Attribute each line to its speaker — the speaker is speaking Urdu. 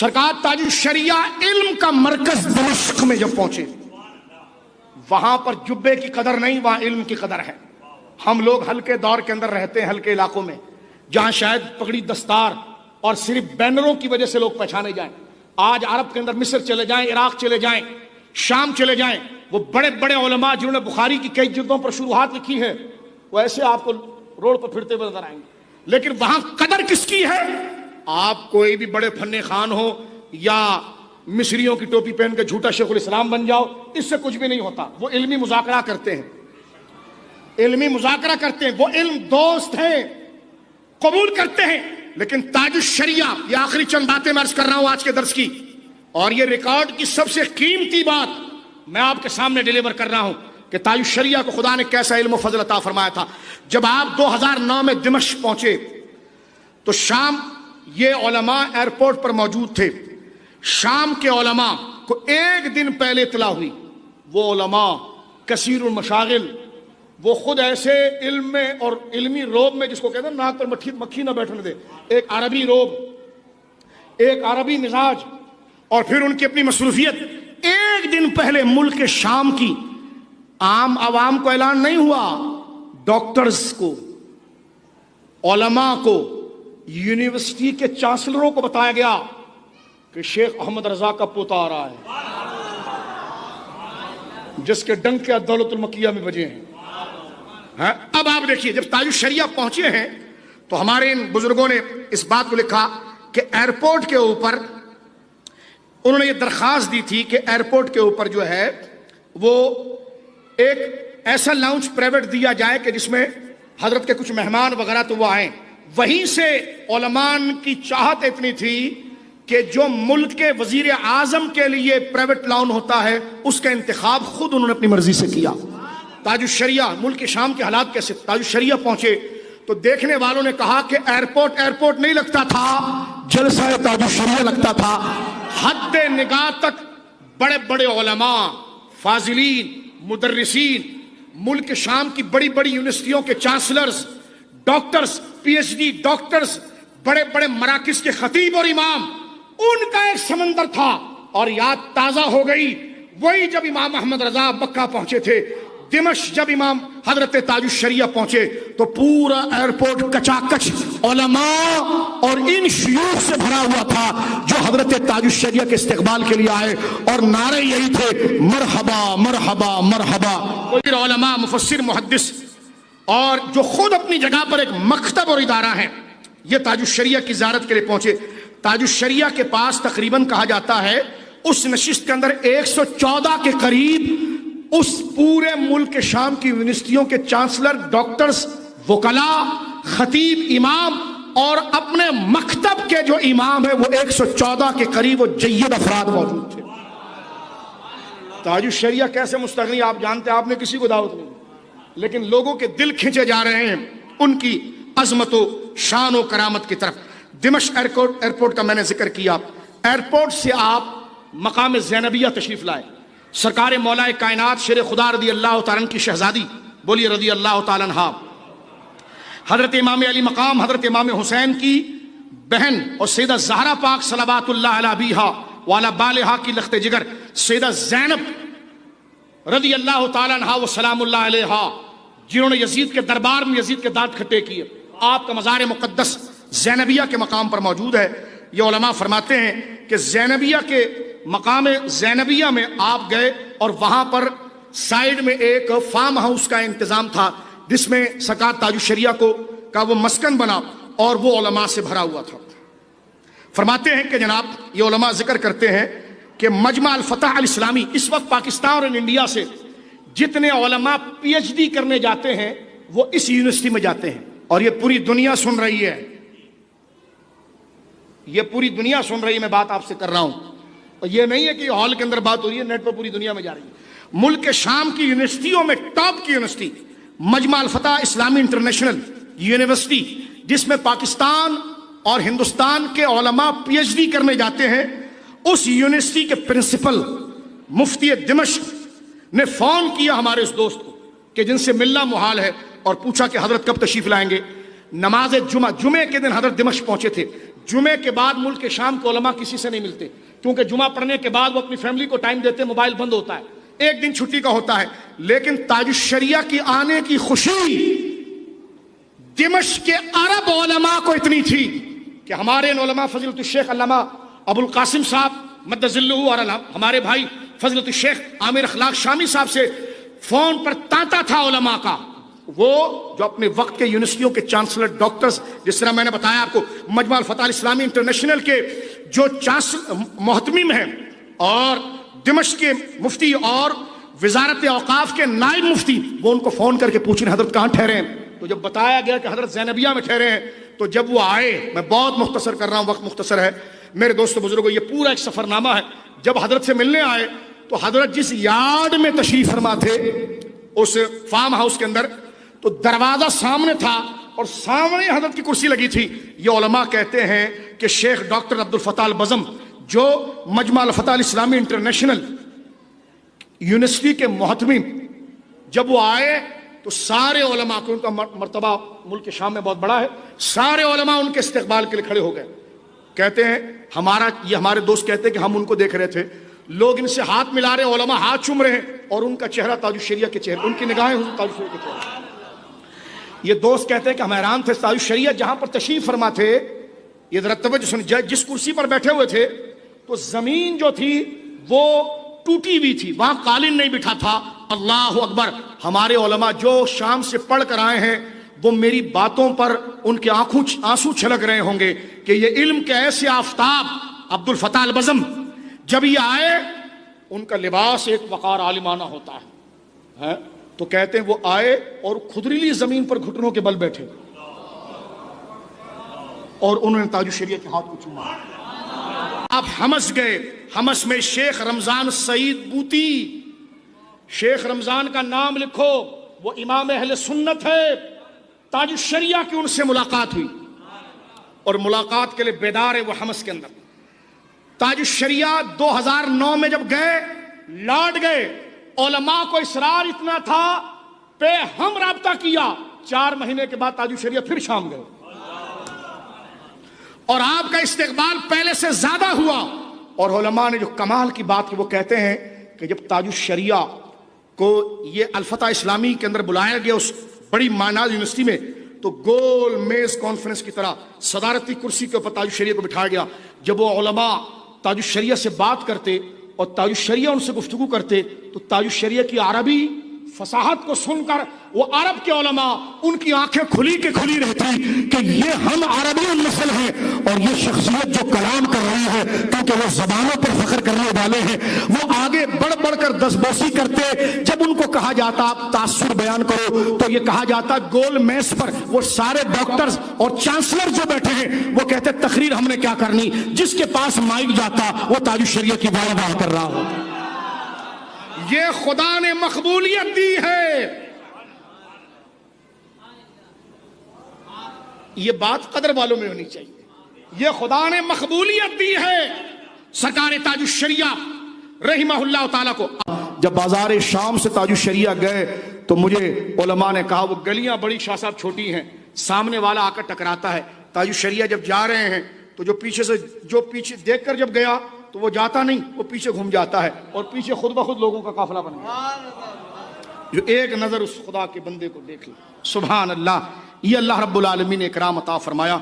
Speaker 1: سرکار تاج الشریعہ علم کا مرکز دمشق میں جب پہنچے، وہاں پر جبے کی قدر نہیں، وہاں علم کی قدر ہے۔ ہم لوگ ہلکے دور کے اندر رہتے ہیں، ہلکے علاقوں میں، جہاں شاید پگڑی دستار اور صرف بینروں کی وجہ سے لوگ پہچانے جائیں۔ آج عرب کے اندر مصر چلے جائیں، عراق چلے جائیں، شام چلے جائیں، وہ بڑے بڑے علماء جنہوں نے بخاری کی کئی جلدوں پر شروحات لکھی ہے، وہ ایسے آپ کو روڈ پر پھرتے ہوئے نظر آئیں گے، لیکن وہاں قدر کس کی ہے؟ آپ کوئی بھی بڑے فن خوان ہو یا مصریوں کی ٹوپی پہن کے جھوٹا شیخ الاسلام بن جاؤ، اس سے کچھ بھی نہیں ہوتا۔ وہ علمی مذاکرہ کرتے ہیں، علمی مذاکرہ کرتے ہیں، وہ علم دوست ہیں، قبول کرتے ہیں۔ لیکن تاج الشریعہ، یہ آخری چند باتیں میں عرض کر رہا ہوں آج کے درس کی، اور یہ ریکارڈ کی سب سے قیمتی بات میں آپ کے سامنے ڈیلیور کر رہا ہوں کہ تاج الشریعہ کو خدا نے کیسا علم و فضل عطا فرمایا تھا۔ جب آپ 2009 میں دمشق پہنچے تو شام یہ علماء ایئرپورٹ پر موجود تھے۔ شام کے علماء کو ایک دن پہلے اطلاع ہوئی، وہ علماء کثیر المشاغل، وہ خود ایسے علم میں اور علمی روب میں، جس کو کہتے ہیں ناک پر مکھی نہ بیٹھنے دے، ایک عربی روب، ایک عربی مزاج، اور پھر ان کی اپنی مصروفیت۔ ایک دن پہلے ملک شام کی عام عوام کو اعلان نہیں ہوا، ڈاکٹرز کو، علماء کو، یونیورسٹی کے چانسلروں کو بتایا گیا کہ شیخ احمد رضا کا پوتا آ رہا ہے، جس کے ڈنکے دولت المکیہ میں بجے ہیں۔ اب آپ دیکھیے، جب تاج الشریعہ پہنچے ہیں تو ہمارے ان بزرگوں نے اس بات کو لکھا کہ ایئرپورٹ کے اوپر انہوں نے یہ درخواست دی تھی کہ ایئرپورٹ کے اوپر جو ہے وہ ایک ایسا لاؤنج پرائیویٹ دیا جائے کہ جس میں حضرت کے کچھ مہمان وغیرہ تو وہ آئیں۔ وہیں سے علماء کی چاہت اتنی تھی کہ جو ملک کے وزیر اعظم کے لیے پرائیویٹ لاؤنج ہوتا ہے، اس کا انتخاب خود انہوں نے اپنی مرضی سے کیا۔ تاج الشریعہ، ملک شام کے حالات کیسے؟ تاج الشریعہ پہنچے تو دیکھنے والوں نے کہا کہ ایئرپورٹ نہیں لگتا تھا، جلسہ تاج الشریعہ لگتا تھا۔ حد نگاہ تک بڑے بڑے علماء، فاضلین، مدرسین، ملک شام کی بڑی بڑی یونیورسٹیوں کے chancellors, doctors, P H D doctors, بڑے بڑے مراکز کے خطیب اور امام، ان کا ایک سمندر تھا۔ اور یاد تازہ ہو گئی وہی جب امام احمد رضا مکہ پہنچے تھے، دمشق جب امام حضرت تاج الشریعہ پہنچے تو پورا ایئرپورٹ کچاکچ علماء اور ان شیوخ سے بھرا ہوا تھا جو حضرت تاج الشریعہ کے استقبال کے لیے آئے، اور نعرے یہی تھے، مرحبا مرحبا مرحبا۔ کوئی علماء، مفسر، محدث، اور جو خود اپنی جگہ پر ایک مکتب اور ادارہ ہے، یہ تاج الشریعہ کی زیارت کے لیے پہنچے۔ تاج الشریعہ کے پاس تقریباً کہا جاتا ہے اس نشست کے اندر 114 کے قریب اس پورے ملک شام کی یونیورسٹیوں کے چانسلر، ڈاکٹرز، وکلاء، خطیب، امام، اور اپنے مکتب کے جو امام ہیں وہ 114 کے قریب وہ جید افراد موجود تھے۔ تاج الشریعہ کیسے مستغنی؟ آپ جانتے ہیں، آپ نے کسی کو دعوت نہیں، لیکن لوگوں کے دل کھینچے جا رہے ہیں ان کی عظمت و شان و کرامت کی طرف۔ دمشق ایئرپورٹ کا میں نے ذکر کیا۔ ایئرپورٹ سے آپ مقام زینبیہ تشریف لائے۔ سرکار مولا کائنات شیر خدا رضی اللہ تعالیٰ عنہ کی شہزادی، بولیے رضی اللہ تعالیٰ عنہ، حضرت امام علی مقام حضرت امام حسین کی بہن اور سیدہ زہرا پاک صلوات اللہ علیہ بیہا وعلی بالہا کی لخت جگر سیدہ زینب رضی اللہ تعالیٰ عنہ و سلام اللہ علیہ، جنہوں نے یزید کے دربار میں یزید کے دانت کھٹے کیے۔ آپ کا مزار مقدس زینبیہ کے مقام پر موجود ہے۔ یہ علماء فرماتے ہیں کہ زینبیہ کے مقام زینبیہ میں آپ گئے اور وہاں پر سائیڈ میں ایک فارم ہاؤس کا انتظام تھا جس میں سرکار تاج الشریعہ کا وہ مسکن بنا اور وہ علماء سے بھرا ہوا تھا۔ فرماتے ہیں کہ جناب یہ علماء ذکر کرتے ہیں کہ مجمع الفتح الاسلامی، اس وقت پاکستان اور انڈیا سے جتنے علماء پی ایچ ڈی کرنے جاتے ہیں وہ اس یونیورسٹی میں جاتے ہیں، اور یہ پوری دنیا سن رہی ہے، یہ پوری دنیا سن رہی ہے، میں بات آپ سے کر رہا ہوں، اور یہ نہیں ہے کہ ہال کے اندر بات ہو رہی ہے، نیٹ پر پوری دنیا میں جا رہی ہے۔ ملک شام کی یونیورسٹیوں میں ٹاپ کی یونیورسٹی مجمع الفتح اسلامی انٹرنیشنل یونیورسٹی، جس میں پاکستان اور ہندوستان کے علماء پی ایچ ڈی کرنے جاتے ہیں، اس یونیورسٹی کے پرنسپل مفتی دمشق نے فون کیا ہمارے اس دوست کو کہ جن سے ملنا محال ہے، اور پوچھا کہ حضرت کب تشریف لائیں گے۔ نماز جمعے کے دن حضرت دمشق پہنچے تھے۔ جمعے کے بعد ملک کے شام کے علماء کسی سے نہیں ملتے، کیونکہ جمعہ پڑھنے کے بعد وہ اپنی فیملی کو ٹائم دیتے، موبائل بند ہوتا ہے، ایک دن چھٹی کا ہوتا ہے۔ لیکن تاج الشریعہ کی آنے کی خوشی دمشق کے عرب علماء کو اتنی تھی کہ ہمارے علماء فضیلت الشیخ علامہ ابو القاسم صاحب مد ظلہ اور ہمارے بھائی فضیلت الشیخ عامر اخلاق شامی صاحب سے فون پر تانتا تھا علماء کا، وہ جو اپنے وقت کے یونیورسٹیوں کے چانسلر ڈاکٹرز، جس طرح میں نے بتایا آپ کو مجمع الفتح الاسلامی انٹرنیشنل کے جو محتمم ہیں، اور دمشق کے مفتی اور وزارت اوقاف کے نائب مفتی، وہ ان کو فون کر کے پوچھیں حضرت کہاں ٹھہرے ہیں؟ تو جب بتایا گیا کہ حضرت زینبیہ میں ٹھہرے ہیں، تو جب وہ آئے، میں بہت مختصر کر رہا ہوں، وقت مختصر ہے میرے دوستو بزرگوں، یہ پورا ایک سفر نامہ ہے۔ جب حضرت سے ملنے آئے تو حضرت جس یارڈ میں تشریف فرما تھے اس فارم ہاؤس کے اندر، تو دروازہ سامنے تھا اور سامنے حضرت کی کرسی لگی تھی۔ یہ علماء کہتے ہیں کہ شیخ ڈاکٹر عبد الفتاح البزم جو مجمع الفتح الاسلامی انٹرنیشنل یونیورسٹی کے محتمم، جب وہ آئے تو سارے علماء کو، ان کا مرتبہ ملک کے شام میں بہت بڑا ہے، سارے علماء ان کے استقبال کے لیے کھڑے ہو گئے۔ کہتے ہیں ہمارے دوست کہتے ہیں کہ ہم ان کو دیکھ رہے تھے، لوگ ان سے ہاتھ ملا رہے، علماء ہاتھ چوم رہے ہیں، اور ان کا چہرہ تاج الشریعہ کے چہرے، ان کی نگاہیں حضور تاج الشریعہ کے چہرے۔ یہ دوست کہتے ہیں کہ ہم حیران تھے، تاج الشریعہ جہاں پر تشریف فرما تھے، یہ ذرا توجہ سنیں، جس کرسی پر بیٹھے ہوئے تھے تو زمین جو تھی وہ ٹوٹی ہوئی تھی، وہاں قالین نہیں بٹھا تھا۔ اللہ اکبر! ہمارے علماء جو شام سے پڑھ کر آئے ہیں وہ میری باتوں پر ان کے آنسو چھلک رہے ہوں گے کہ یہ علم کے ایسے آفتاب عبد الفتاح البزم جب یہ آئے، ان کا لباس ایک وقار عالمانہ ہوتا ہے، تو کہتے ہیں وہ آئے اور خدریلی زمین پر گھٹنوں کے بل بیٹھے اور انہوں نے تاج الشریعہ کے ہاتھ کو چوما۔ آپ حمص گئے، حمص میں شیخ رمضان سعید بوتی، شیخ رمضان کا نام لکھو، وہ امام اہل سنت ہے، تاج الشریعہ کی ان سے ملاقات ہوئی اور ملاقات کے لیے بیدار ہے وہ حمص کے اندر۔ تاج الشریعہ 2009 میں جب گئے، لوٹ گئے، علماء کو اصرار اتنا تھا پہ ہم رابطہ کیا، 4 مہینے کے بعد تاج الشریعہ پھر شام گئے اور آپ کا استقبال پہلے سے زیادہ ہوا۔ اور علماء نے جو کمال کی بات کی وہ کہتے ہیں کہ جب تاج الشریعہ کو یہ الفتح اسلامی کے اندر بلایا گیا اس بڑی معناز یونیورسٹی میں، تو گول میز کانفرنس کی طرح صدارتی کرسی کے اوپر تاج الشریعہ کو بٹھایا گیا۔ جب وہ علماء تاج الشریعہ سے بات کرتے اور تاج الشریعہ ان سے گفتگو کرتے تو تاج الشریعہ کی عربی فصاحت کو سن کر وہ عرب کے علماء ان کی آنکھیں کھلی کے کھلی رہتی کہ یہ ہم عربی نسل ہیں اور یہ شخصیت جو کلام کر رہی ہے کیونکہ وہ زبانوں پر فخر کرنے والے ہیں، وہ آگے بڑھ بڑھ کر دستبوسی کرتے۔ جب ان کو کہا جاتا آپ تاثر بیان کرو تو یہ کہا جاتا گول میز پر وہ سارے ڈاکٹرز اور چانسلر جو بیٹھے ہیں وہ کہتے تقریر ہم نے کیا کرنی، جس کے پاس مائک جاتا وہ تاج الشریعہ کی بات کر رہا ہو۔ یہ خدا نے مقبولیت دی ہے، یہ بات قدر والوں میں ہونی چاہیے، یہ خدا نے مقبولیت دی ہے سرکار تاج الشریعہ رحمہ اللہ تعالیٰ کو۔ جب بازار شام سے تاج الشریعہ گئے تو مجھے علماء نے کہا وہ گلیاں بڑی شاہ صاحب چھوٹی ہیں، سامنے والا آ کر ٹکراتا ہے، تاج الشریعہ جب جا رہے ہیں تو جو پیچھے دیکھ کر جب گیا تو وہ جاتا نہیں، وہ پیچھے گھوم جاتا ہے اور پیچھے خود بخود لوگوں کا قافلہ بن گیا جو ایک نظر اس خدا کے بندے کو دیکھ لے۔ سبحان اللہ! یہ اللہ رب العالمین نے اکرام عطا فرمایا۔